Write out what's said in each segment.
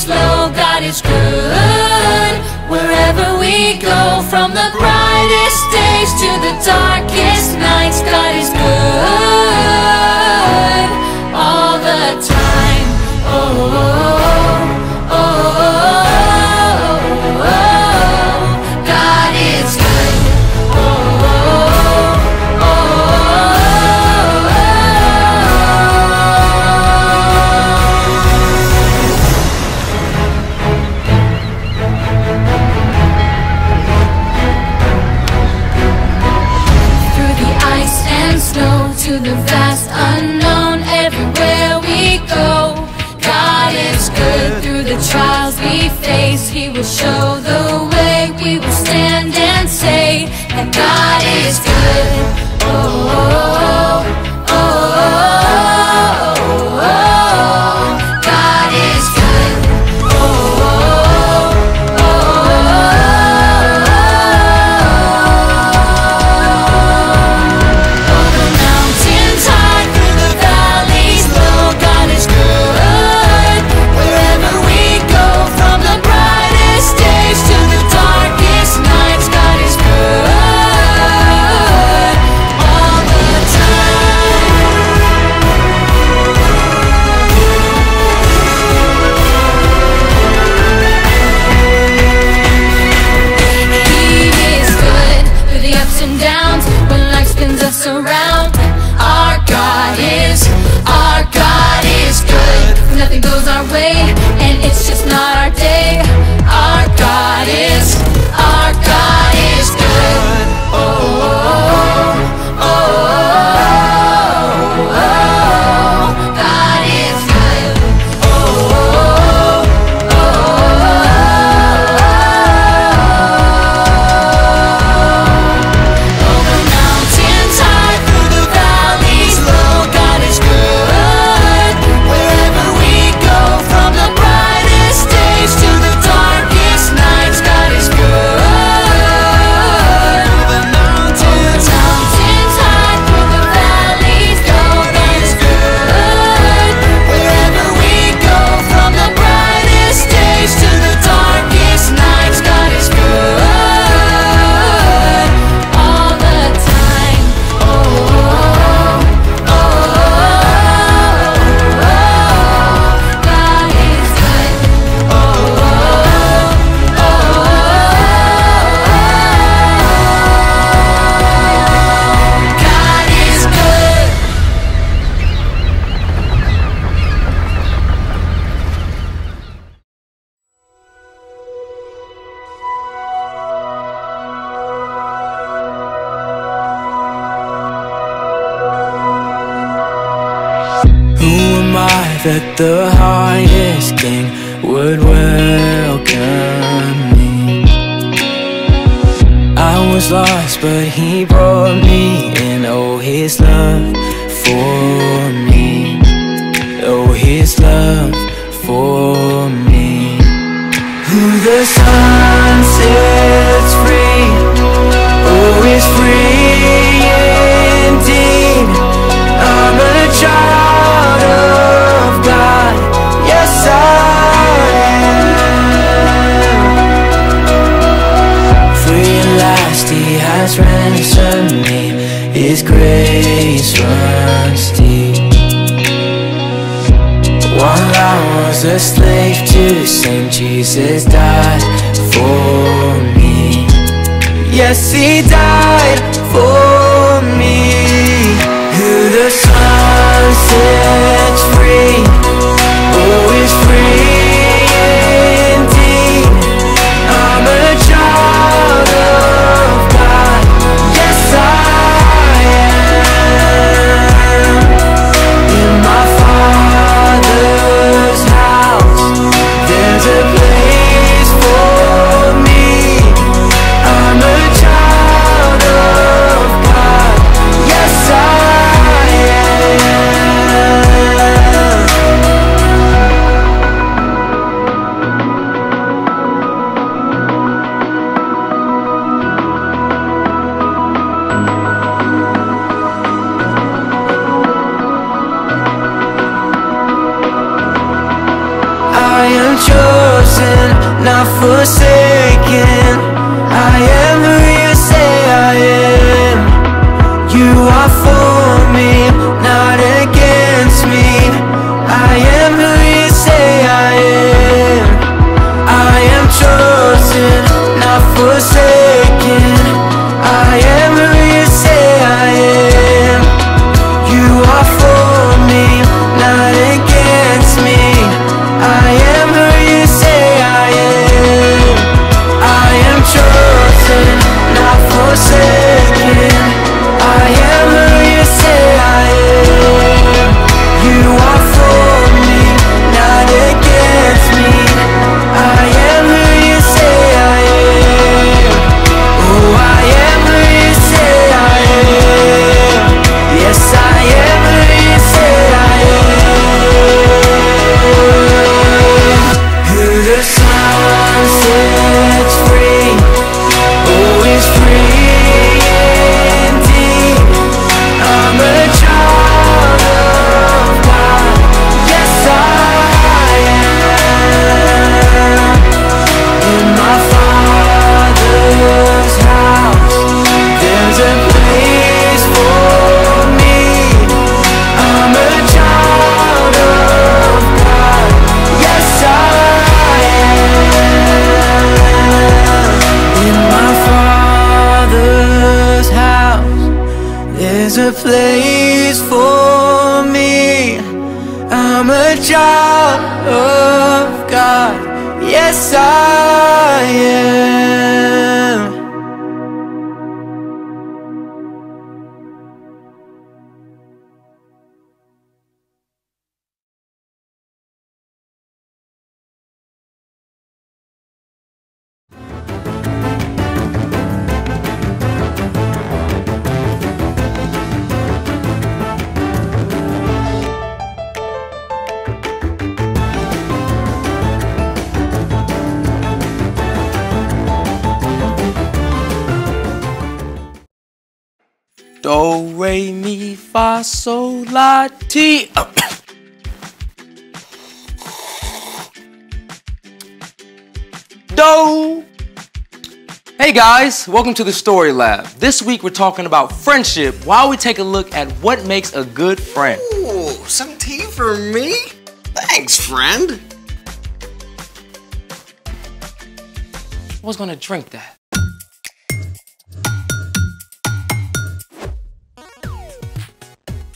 valleys low, God is good. Wherever we go, from the brightest days to the darkest nights, God is good all the time. Oh, oh, oh, oh, oh, God is good. Oh, oh, through the ice and snow to the vast unknown, everywhere we go, God is good. Through the trials we face, He will show the way. We will stand and say that God is good. Oh, oh, oh, oh, oh, God is good. Oh, oh, oh, oh, the mountains high, through the valleys low, God is good. Wherever we go, from the brightest days to the darkest nights, God is good all the time. He is good through the ups and downs, when life spins us around. Our God is good. When nothing goes our way, and it's just not our day. Our God is good. Oh, oh, oh, oh, oh, God is good. Oh, oh, oh, oh, the mountains high, through the valleys low, God is good. Wherever we go, from the brightest days to the darkest nights, God is good. The mountains high, through the valleys low, God is good. Wherever we go, from the brightest days to the darkest nights, God is good all the time. Oh, oh, oh, oh, God is good. Oh, oh, oh, God is good. Who am I that the highest king would welcome me? I was lost, but He brought me in. Oh, His love for me. Oh, His love for me. Who the Son sets free, oh, is free indeed. I'm a child of God, yes I am. Free at last He has ransomed me, His grace runs deep. While I was a slave to sin, Jesus died for me. Yes, He died for me. Who the Son sets free, oh, is free indeed. I'm a child of God, yes I am. In my Father's house, there's a place for me. I'm a child of God, yes I am. not forsaken. I am who you say I am. You are for me, not against me. I am who you say I am. I am chosen, not forsaken. I am who you say I am. You are for me, not against me. I am who you say I am. I am chosen, not forsaken. I am who you say I am. You are for me, not against me. I am who you say I am. Oh, I am who you say I am. Yes, I am who you say I am. Who the sun sets free, oh, is free indeed. I'm a child of God. Yes, I am. In my Father's house, there's a place for me. I'm a child of God. Yes, I am. In my Father's house, there's a place for me. I'm a child of God. Yes, I am. Do, re, mi, fa, sol, la, ti. Do. Hey guys, welcome to the Story Lab. This week we're talking about friendship while we take a look at what makes a good friend. Ooh, some tea for me? Thanks, friend. I was gonna drink that.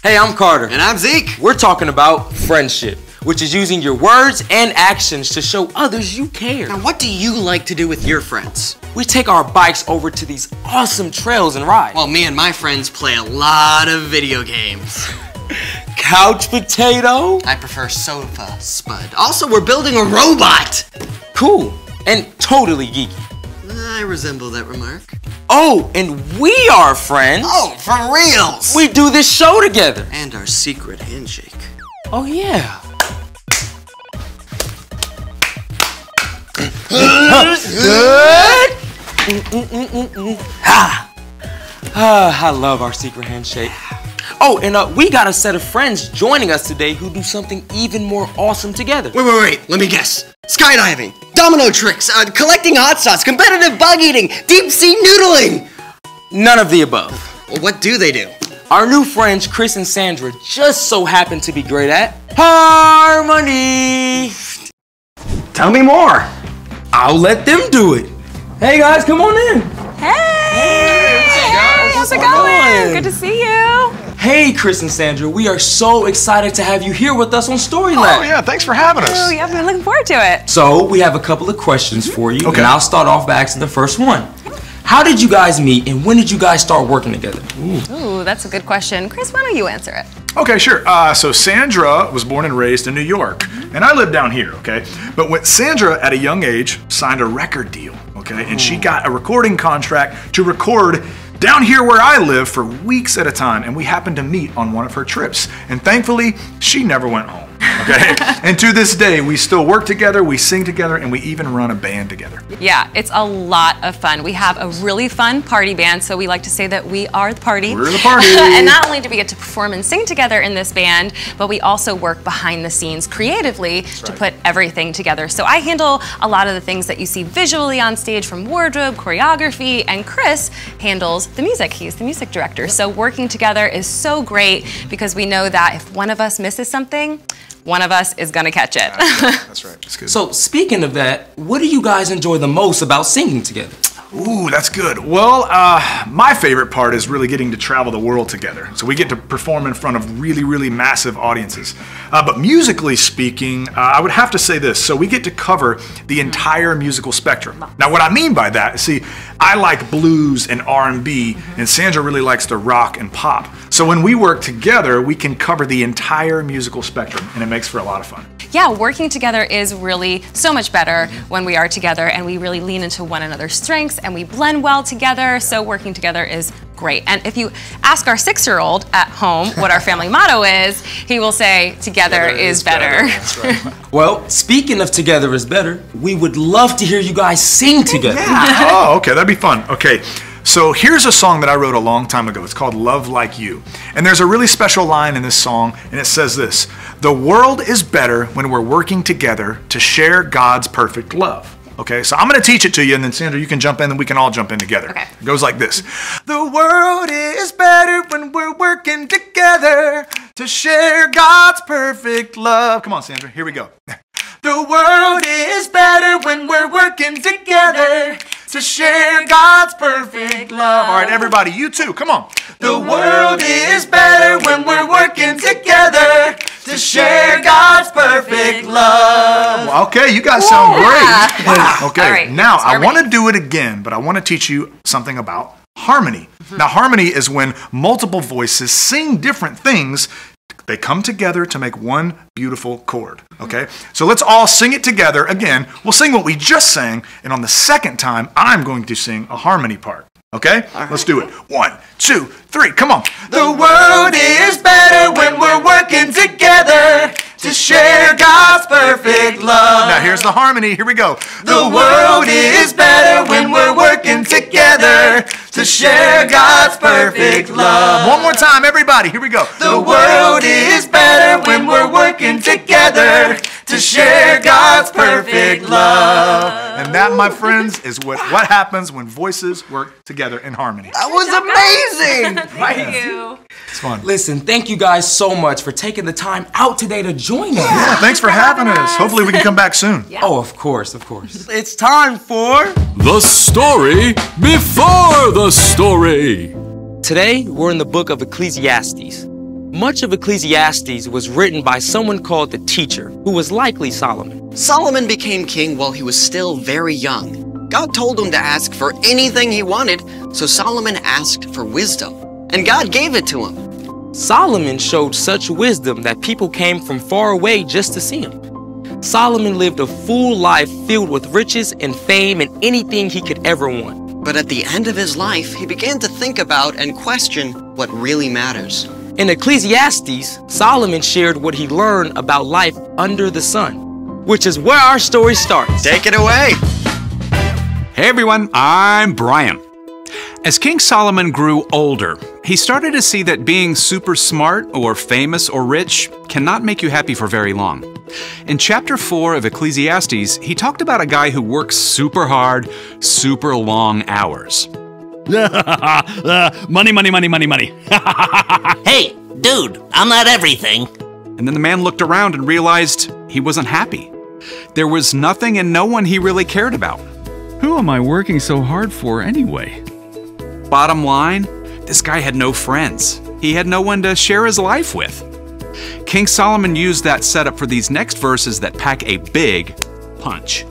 Hey, I'm Carter. And I'm Zeke. We're talking about friendship, which is using your words and actions to show others you care. Now, what do you like to do with your friends? We take our bikes over to these awesome trails and ride. Well, me and my friends play a lot of video games. Couch potato? I prefer sofa spud. Also, we're building a robot. Cool. And totally geeky. I resemble that remark. Oh, and we are friends. Oh, for reals. We do this show together. And our secret handshake. Oh, yeah. I love our secret handshake. Oh, and we got a set of friends joining us today who do something even more awesome together. Wait. Let me guess. Skydiving, domino tricks, collecting hot sauce, competitive bug eating, deep sea noodling. None of the above. Well, what do they do? Our new friends, Chris and Sandra, just so happen to be great at harmony. Tell me more. I'll let them do it. Hey guys, come on in. Hey, how's it going? Good to see you. Hey, Chris and Sandra, we are so excited to have you here with us on Story Lab. Oh yeah, thanks for having us. Oh, yeah, I've been looking forward to it. So, we have a couple of questions for you, Okay. and I'll start off by asking the first one. How did you guys meet, and when did you guys start working together? Ooh, that's a good question. Chris, why don't you answer it? Okay, sure. So Sandra was born and raised in New York, and I live down here, okay? But when Sandra, at a young age, signed a record deal, okay? And she got a recording contract to record down here where I live for weeks at a time, and we happened to meet on one of her trips. And thankfully, she never went home. Okay? And to this day, we still work together, we sing together, and we even run a band together. Yeah, it's a lot of fun. We have a really fun party band, so we like to say that we are the party. We're the party. And not only do we get to perform and sing together in this band, but we also work behind the scenes creatively to put everything together. So I handle a lot of the things that you see visually on stage, from wardrobe, choreography, and Chris handles the music. He's the music director. So working together is so great because we know that if one of us misses something, one of us is gonna catch it. That's right. That's good. So speaking of that, what do you guys enjoy the most about singing together? Ooh, that's good. Well, my favorite part is really getting to travel the world together. So we get to perform in front of really, really massive audiences. But musically speaking, I would have to say this. So we get to cover the entire musical spectrum. Now, what I mean by that, see, I like blues and R&B, and Sandra really likes the rock and pop. So when we work together, we can cover the entire musical spectrum, and it makes for a lot of fun. Yeah, working together is really so much better when we are together, and we really lean into one another's strengths and we blend well together. So working together is great. And if you ask our 6-year-old at home what our family motto is, he will say, together is better. That's right. Well, speaking of together is better, we would love to hear you guys sing together. Yeah. Oh, okay, that'd be fun. Okay. So here's a song that I wrote a long time ago. It's called Love Like You. And there's a really special line in this song, and it says this: the world is better when we're working together to share God's perfect love. Okay, so I'm going to teach it to you, and then Sandra, you can jump in, and we can all jump in together. Okay. It goes like this. The world is better when we're working together to share God's perfect love. Come on, Sandra, here we go. The world is better when we're working together to share God's perfect love. All right, everybody, you too, come on. The world is better when we're working together to share God's perfect love. Okay, you guys sound great. Wow. Okay, All right, now I harmony. want to do it again, but I want to teach you something about harmony. Now, harmony is when multiple voices sing different things. They come together to make one beautiful chord, okay? So let's all sing it together. Again, we'll sing what we just sang, and on the second time, I'm going to sing a harmony part, okay? Let's do it. 1, 2, 3, come on. The world is better when we're working together to share God's perfect love. Now here's the harmony. Here we go. The world is better when we're working together to share God's perfect love. One more time, everybody. Here we go. The world is better when we're working together to share God's perfect love. And that, my friends, is what happens when voices work together in harmony. That was amazing! Thank you. It's fun. Listen, thank you guys so much for taking the time out today to join us. Yeah, thanks for having us. Hopefully we can come back soon. Oh, of course, of course. It's time for... The story before the story. Today, we're in the book of Ecclesiastes. Much of Ecclesiastes was written by someone called the teacher, who was likely Solomon. Solomon became king while he was still very young. God told him to ask for anything he wanted, so Solomon asked for wisdom. And God gave it to him. Solomon showed such wisdom that people came from far away just to see him. Solomon lived a full life filled with riches and fame and anything he could ever want. But at the end of his life, he began to think about and question what really matters. In Ecclesiastes, Solomon shared what he learned about life under the sun, which is where our story starts. Take it away! Hey everyone, I'm Brian. As King Solomon grew older, he started to see that being super smart or famous or rich cannot make you happy for very long. In chapter 4 of Ecclesiastes, he talked about a guy who works super hard, super long hours. Money, money, money, money, money. Hey, dude, I'm not everything. And then the man looked around and realized he wasn't happy. There was nothing and no one he really cared about. Who am I working so hard for anyway? Bottom line, this guy had no friends. He had no one to share his life with. King Solomon used that setup for these next verses that pack a big punch.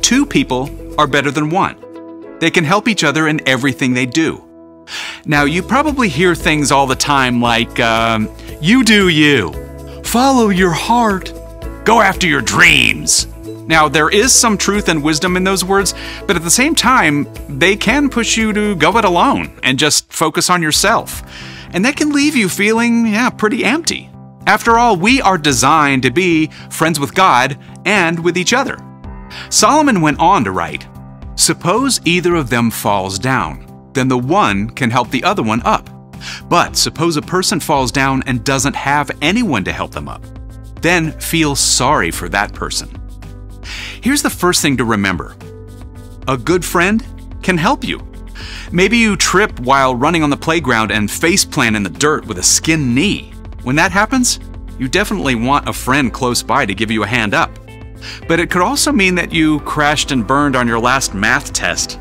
2 people are better than 1. They can help each other in everything they do. Now, you probably hear things all the time like, you do you, follow your heart, go after your dreams. Now, there is some truth and wisdom in those words, but at the same time, they can push you to go it alone and just focus on yourself. And that can leave you feeling, pretty empty. After all, we are designed to be friends with God and with each other. Solomon went on to write, "Suppose either of them falls down, then the one can help the other one up. But suppose a person falls down and doesn't have anyone to help them up, then feel sorry for that person." Here's the first thing to remember. A good friend can help you. Maybe you trip while running on the playground and faceplant in the dirt with a skinned knee. When that happens, you definitely want a friend close by to give you a hand up. But it could also mean that you crashed and burned on your last math test.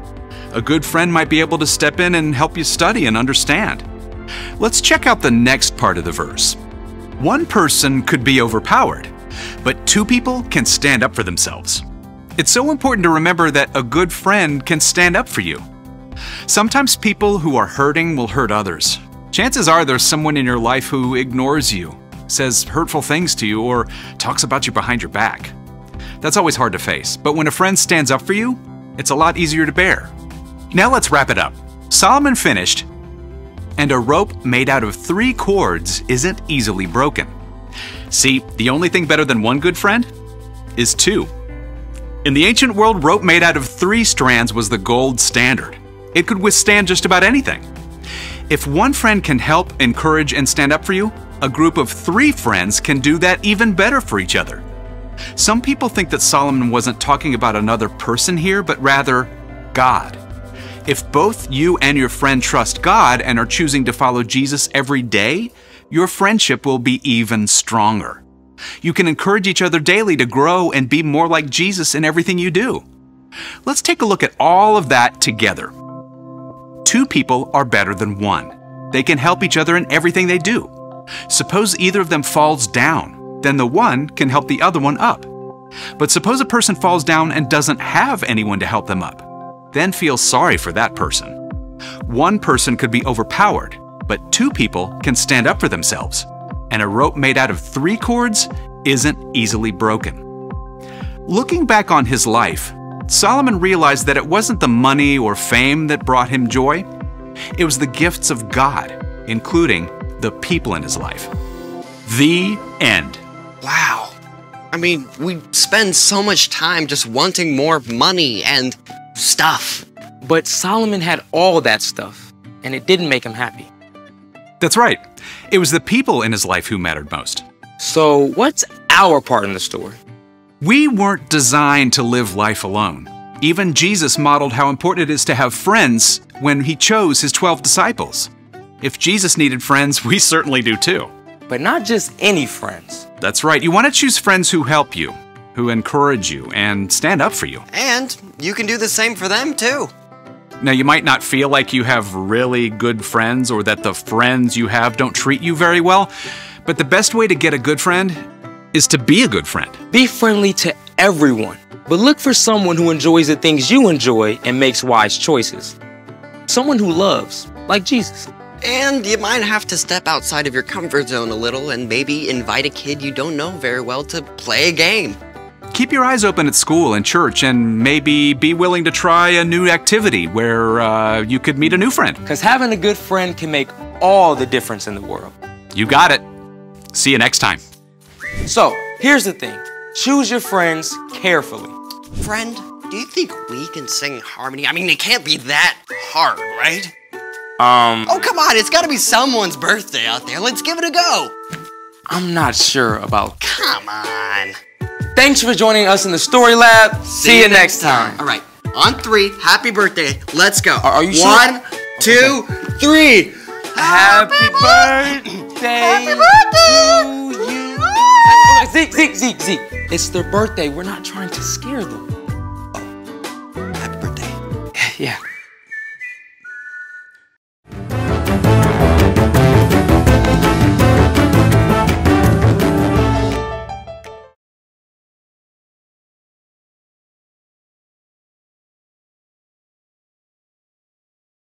A good friend might be able to step in and help you study and understand. Let's check out the next part of the verse. One person could be overpowered, but two people can stand up for themselves. It's so important to remember that a good friend can stand up for you. Sometimes people who are hurting will hurt others. Chances are there's someone in your life who ignores you, says hurtful things to you, or talks about you behind your back. That's always hard to face, but when a friend stands up for you, it's a lot easier to bear. Now let's wrap it up. Solomon finished, "And a rope made out of 3 cords isn't easily broken." See, the only thing better than one good friend is 2. In the ancient world, rope made out of 3 strands was the gold standard. It could withstand just about anything. If one friend can help, encourage, and stand up for you, a group of 3 friends can do that even better for each other. Some people think that Solomon wasn't talking about another person here, but rather God. If both you and your friend trust God and are choosing to follow Jesus every day, your friendship will be even stronger. You can encourage each other daily to grow and be more like Jesus in everything you do. Let's take a look at all of that together. 2 people are better than 1. They can help each other in everything they do. Suppose either of them falls down, then the one can help the other one up. But suppose a person falls down and doesn't have anyone to help them up, then feel sorry for that person. One person could be overpowered, but 2 people can stand up for themselves. And a rope made out of 3 cords isn't easily broken. Looking back on his life, Solomon realized that it wasn't the money or fame that brought him joy. It was the gifts of God, including the people in his life. The end. Wow. I mean, we spend so much time just wanting more money and stuff. But Solomon had all that stuff, and it didn't make him happy. That's right. It was the people in his life who mattered most. So what's our part in the story? We weren't designed to live life alone. Even Jesus modeled how important it is to have friends when he chose his 12 disciples. If Jesus needed friends, we certainly do too. But not just any friends. That's right. You want to choose friends who help you, who encourage you, and stand up for you. And you can do the same for them too. Now, you might not feel like you have really good friends or that the friends you have don't treat you very well, but the best way to get a good friend is to be a good friend. Be friendly to everyone, but look for someone who enjoys the things you enjoy and makes wise choices. Someone who loves, like Jesus. And you might have to step outside of your comfort zone a little and maybe invite a kid you don't know very well to play a game. Keep your eyes open at school and church and maybe be willing to try a new activity where you could meet a new friend. Because having a good friend can make all the difference in the world. You got it. See you next time. So, here's the thing. Choose your friends carefully. Friend, do you think we can sing harmony? I mean, it can't be that hard, right? Oh, come on, it's gotta be someone's birthday out there. Let's give it a go. I'm not sure about... Come on. Thanks for joining us in the Story Lab. See you next time. All right, on 3, happy birthday. Let's go. Are you sure? 1, 2, 3. Happy birthday to you. Zeke. It's their birthday. We're not trying to scare them. Happy birthday. Yeah.